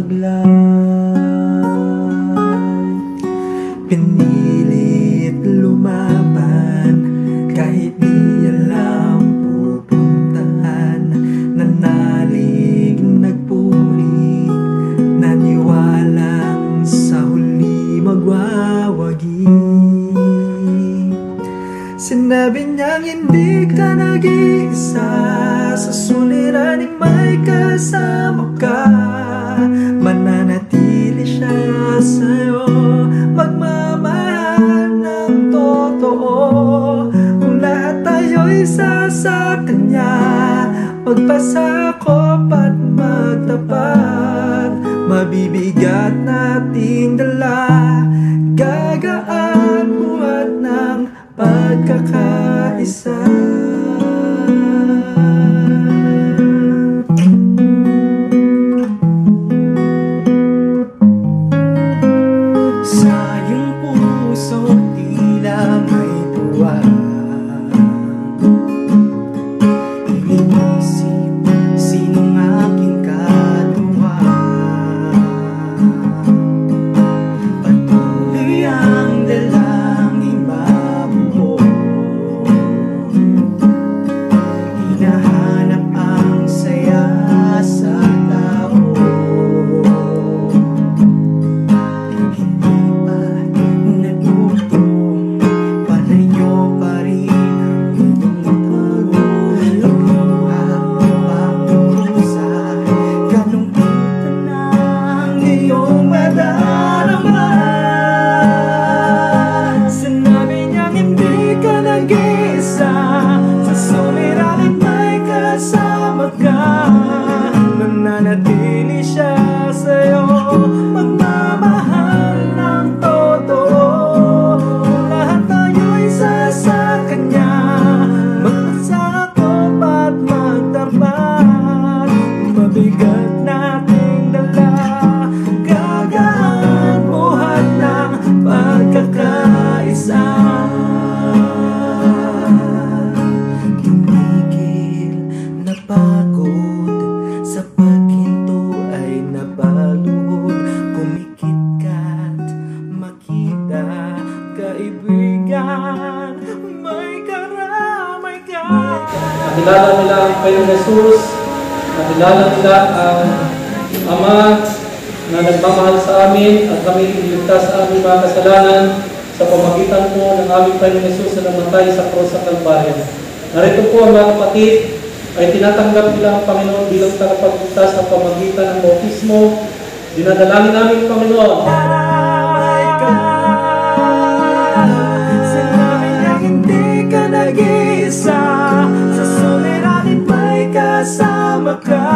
taglay. Pinilit lumaban kahit di alam pupuntahan. Nanalig, nagpuri, naniwalang sa huli magwawagi. Sinabi niyang hindi ka nag-iisa, sa suliraning may kasama ka. Mananatili siya sa'yo, magmamahal ng totoo. Kung lahat tayo'y isa sa kanya, magpasakop at magtapat. Mabibigat nating dala, gagaan buhat ng pagkakaisa. Sa iyong puso tila may tuwa, iniisip sinong aking katuwa. Patuloy ang dalangin mabuo, hinahanap ang saya sa tao. Hindi pa natuto, palayo pa rin ang iyong tago. Luha pagkusa, kalungkutan ng iyong madarama. Sinabi niyang hindi ka nag-iisa, sa suliranin may kasama ka. Mananatili siya sa'yo, magmamahal ng totoo. Kung lahat tayo'y isa sa kanya, magpasakop at magtapat. Mabigat nating dala, gagaan buhat ng pagkakaisa. Tumigil na pagod, sa paghinto ay nabaluhod. Pumikit ka't makita, kaibigan, may karamay ka. Nakilala nila ang Panginoong Jesus, nakilala nila ang Ama na nagmamahal sa amin at kami iligtas sa aming mga kasalanan sa pamagitan po ng aming Panginoong Jesus na namatay sa krus sa Kalbaryo. Narito po ang mga kapatid ay tinatanggap nila ang Panginoon bilang tagapagligtas sa pamagitan ng bautismo. Dinadalangin namin, Panginoon. Karamay ka, sinabi niyang hindi ka nag-iisa, sa suliranin may kasama ka.